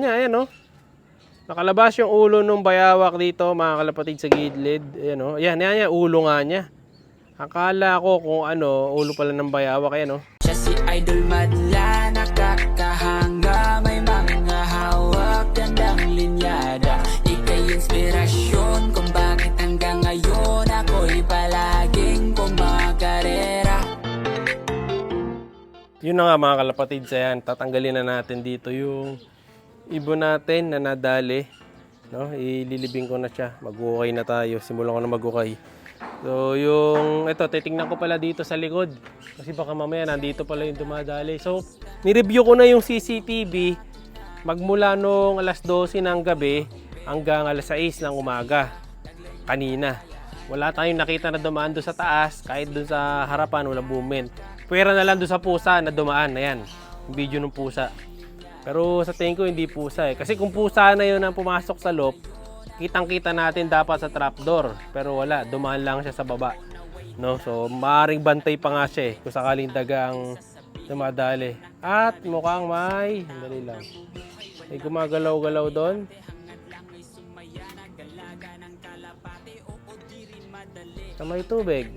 Ayan oh. Nakalabas yung ulo ng bayawak dito mga kalapatid sa gilid. Ayan oh. Ayan, ulo nga niya. Akala ko kung ano, ulo pala ng bayawak. Ayan oh. Siya si Idol Madla, nakakahanga, may mga hawak, gandang linyada. Ika'y inspirasyon kung bakit hanggang ngayon ako'y palaging pumakarera. Yun na nga mga kalapatid, ayan, tatanggalin na natin dito yung ibon natin na nadali. No? Ililibing ko na siya. Mag-ukay na tayo. Simulan ko na mag-ukay. So yung, ito, titingnan ko pala dito sa likod. Kasi baka mamaya nandito pala yung dumadali. So, nireview ko na yung CCTV magmula nung alas 12 ng gabi hanggang alas 6 ng umaga. Kanina. Wala tayong nakita na dumaan doon sa taas. Kahit doon sa harapan, wala movement. Pwera na lang doon sa pusa na dumaan. Ayan, yung video ng pusa. Pero sa tingin ko hindi pusa eh. Kasi kung pusa na yun ang pumasok sa loob, kitang-kita natin dapat sa trapdoor. Pero wala, dumaan lang siya sa baba. No? So, maaaring bantay pa nga siya eh. Kung sakaling dagang dumadali. At mukhang may, dali lang. May gumagalaw-galaw doon. Sa may tubig.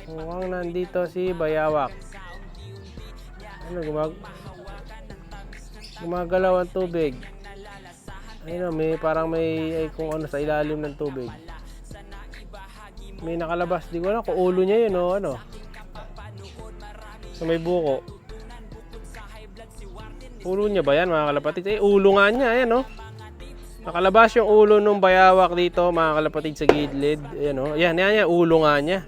Mukhang nandito si bayawak. Ano, gumagalaw ang tubig. Ayun, may parang may kung ano sa ilalim ng tubig. May nakalabas, di ko alam kung ulo niya yun o ano. So may buko. Ulo niya ba yan mga kalapatid? Ulo nga niya, ayan o. Nakalabas yung ulo ng bayawak dito mga kalapatid sa gilid. Ayan o, ayan, ulo nga niya.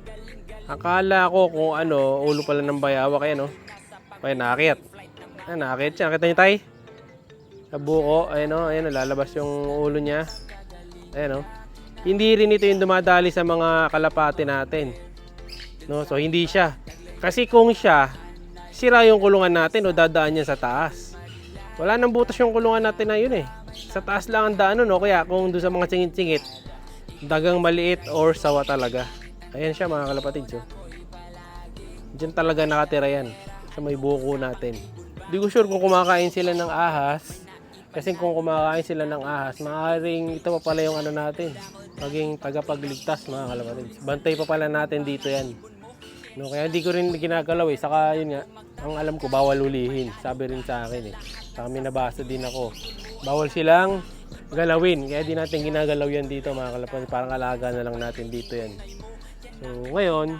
Akala ko kung ano, ulo pala ng bayawak, ayan o. Ayan, nakakit. Ayan, nakakit siya. Nakita niyo tayo? Sa buko. Ayan o. Ayan o. Lalabas yung ulo niya. Ayan o. Hindi rin ito yung dumadali sa mga kalapati natin. No? So, hindi siya. Kasi kung siya, sira yung kulungan natin o dadaan niya sa taas. Wala nang butas yung kulungan natin na yun eh. Sa taas lang ang daan no? Kaya kung doon sa mga singit-singit, dagang maliit or sawa talaga. Ayan siya mga kalapatid. So. Diyan talaga nakatira yan. Sa may buko natin. Hindi ko sure kung kumakain sila ng ahas. Kasi kung kumakain sila ng ahas, maaaring ito pa pala yung ano natin. Maging tagapagligtas mga kalapatid. Bantay pa pala natin dito yan. No, kaya hindi ko rin ginagalaw eh. Saka yun nga, ang alam ko bawal ulihin. Sabi rin sa akin eh. Saka may nabasa din ako. Bawal silang galawin. Kaya di natin ginagalaw yan dito mga kalapatid. Parang alaga na lang natin dito yan. So ngayon,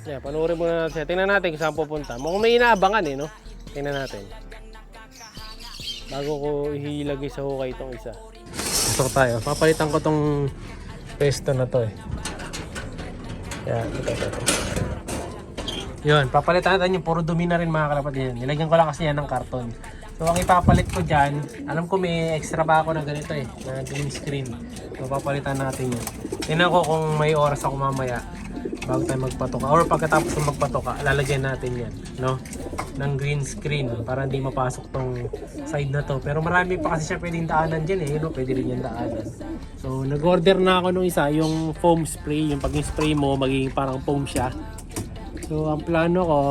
yeah, panoorin muna natin. Tingnan natin kung saan pupunta. Mukhang may inaabangan eh, no? Tingnan natin. Bago ko ihilagay sa hukay itong isa. Pasok tayo. Papalitan ko itong pesto na to eh. Yan, ito. Yun, papalitan natin yung puro dumi na rin mga kalapatid. Nilagyan ko lang kasi yan ng karton. So ang ipapalit ko dyan, alam ko may extra pa ako na ganito eh, na green screen. So papalitan natin yun. Tingnan ko kung may oras ako mamaya bago tayo magpatoka or pagkatapos ng magpatoka, lalagyan natin yan, no? Ng green screen para hindi mapasok tong side na to. Pero marami pa kasi siya pwedeng daanan dyan eh, no? Pwede rin yung daanan. So nag-order na ako nung isa, yung foam spray, yung pag-spray mo magiging parang foam siya. So ang plano ko,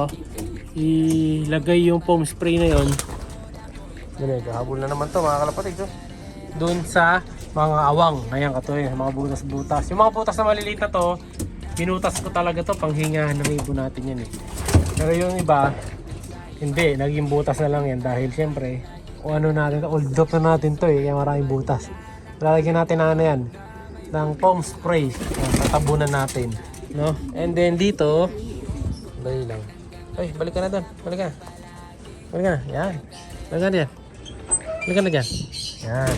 ilagay yung foam spray na yon. Ganito, habol na naman to mga kalapatid. So, doon sa mga awang, ayan katoy, mga butas-butas. Yung mga butas na maliliit na to, pinutas ko talaga to, panghingahan ng ibon natin yan eh. Pero yung iba, hindi, naging butas na lang yan dahil siyempre, kung ano natin, old drop na natin to eh, kaya maraming butas. Lalagyan natin na ano yan, ng foam spray, tatabunan natin, no? And then dito, dali lang. Ay, balik ka na doon, balik ka na, yan, balik ka na dyan. Balik ka na dyan, yan.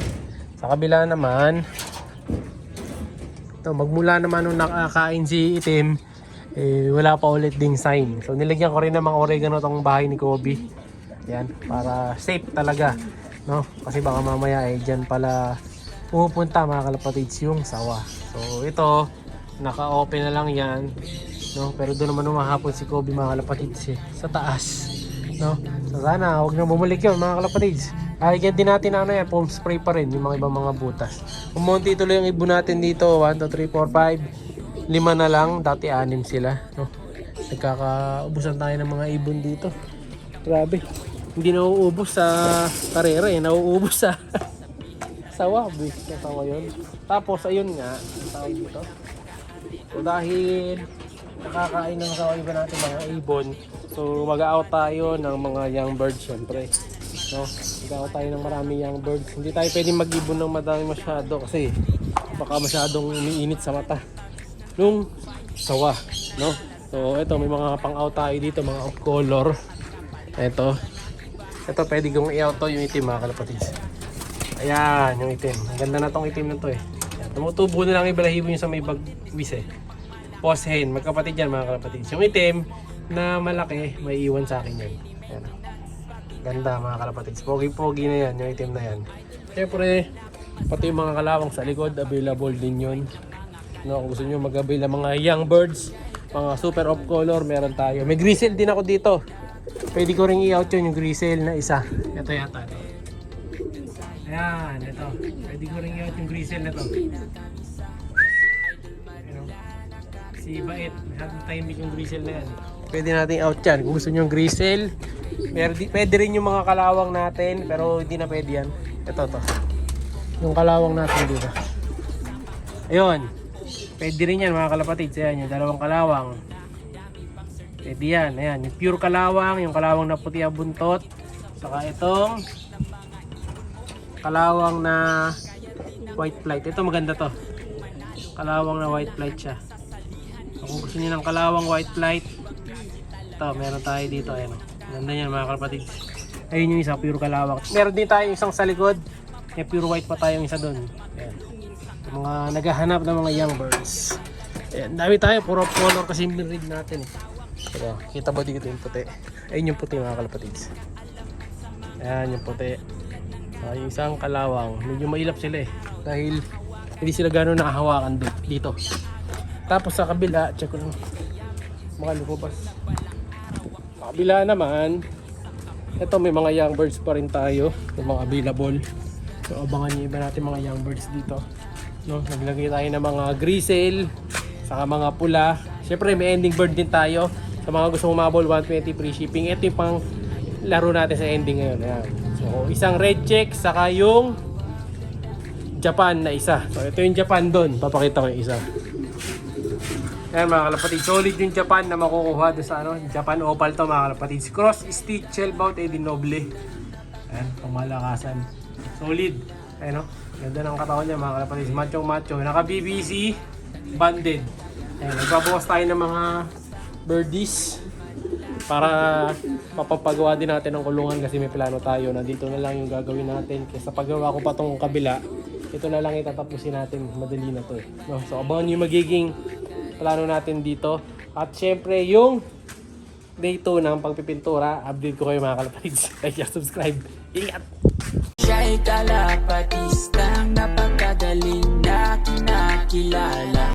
Sa kabila naman, ito, magmula naman nung nakakain si itim, eh, wala pa ulit ding sign. So nilagyan ko rin ng mga oregano tong bahay ni Kobe. Yan, para safe talaga, no? Kasi baka mamaya eh diyan pala pupunta mga kalapatids yung sawa. So ito, naka-open na lang yan, no? Pero doon naman umahapon si Kobe mga kalapatids eh, sa taas, no? So sana huwag na bumalik yun mga kalapatids. Lagyan din natin ano yan, foam spray pa rin yung mga ibang mga butas. Kumunti tuloy yung ibon natin dito, 1, 2, 3, 4, 5, 5 na lang, dati 6 sila, no? Nagkakaubusan tayo ng mga ibon dito. Grabe. hindi nauubos sa karera eh, nauubos sa sawa, buwis na sawa yun. Tapos ayun nga, ang tawag dito. So dahil nakakain ng sawa iba natin mga ibon, so mag-out tayo ng mga young birds syempre. No? Mag-out tayo ng maraming young birds. Hindi tayo pwedeng mag-ibon ng madami masyado kasi baka masyadong umiinit sa mata nung sawa, no? So ito may mga pang-out tayo dito, mga off color. Ito pwede kong i-out to, yung itim mga kalapatids. Ayan, yung itim. Ang ganda na tong itim na to eh. Ayan, tumutubo na lang ibalahibo yung sa may bagwis eh. Post hen, magkapatid yan mga kalapatids. Yung itim na malaki, may iwan sa akin yan. Ayan. Ganda mga kalapatids. Pogi-pogi na yan, yung itim na yan. Siyempre, pati yung mga kalawang sa likod, available din yun. No, kung gusto nyo mag-avail ng mga young birds, mga super off color, meron tayo. May grizzle din ako dito. Pwede ko ring i-out yun, yung grizzle na isa. Ito yata. Ayan, ito. Pwede ko ring i-out yung grizzle na to. Si Bait, masyadong timing yung grizzle na yan. Pwede natin out yan. Kung gusto nyo yung grizzle, pwede rin yung mga kalawang natin, pero hindi na pwede yan. Ito to. Yung kalawang natin dito. Ayun. Pwede rin yan mga kalapatids. Ayan, yung dalawang kalawang. Pwede yan. Ayan, yung pure kalawang, yung kalawang na puti ang buntot. Saka itong kalawang na white flight. Ito maganda to. Kalawang na white flight siya. So, kung gusto niyo ng kalawang white flight, ito, meron tayo dito. Ayan. Ganda yan mga kalapatids. Ayun yung isa, pure kalawang. Meron din tayo isang sa likod. May pure white pa tayong isa doon. Ayan. Yung mga naghahanap ng mga young birds. Ayan, dami tayo. Puro color kasi breed natin eh. Ayan, kita ba dito yung puti? Ayun yung puti mga kalapatids. Ayan yung puti. Yung isang kalawang, medyo mailap sila eh. Dahil hindi sila gano'n nakahawakan dito. Tapos sa kabila, check ko lang. Makalubas. Sa kabila naman, ito may mga young birds pa rin tayo. Yung mga available. So abangan nyo iba natin mga young birds dito. No, naglagay tayo ng mga grizzle, saka mga pula. Siyempre may ending bird din tayo. Sa mga gusto umabol, 120 free shipping. Ito yung pang laro natin sa ending ngayon. Ayan. So isang red check, saka yung Japan na isa. So ito yung Japan doon. Papakita ko yung isa. Ayan mga kalapatids. Solid yung Japan na makukuha doon sa Japan Opal to mga kalapatids. Cross stitch shellbout Eddie Noble. Ayan, pamalakasan. Solid. Ayan o. Ganda ng katawan niya mga kalapatids. Macho macho. Naka BBC. Banded. Ayan, nagbabawas tayo ng mga birdies para mapapagawa din natin ng kulungan kasi may plano tayo na dito na lang yung gagawin natin. Kaya sa paggawa ko pa tong kabila, ito na lang itatapusin natin. Madali na to eh. No? So abangan yung magiging plano natin dito. At syempre yung day 2 ng pagpipintura, update ko kayo mga kalapatids. Like, subscribe. Ingat! Siya'y kalapatistang napakagaling na kinakilala.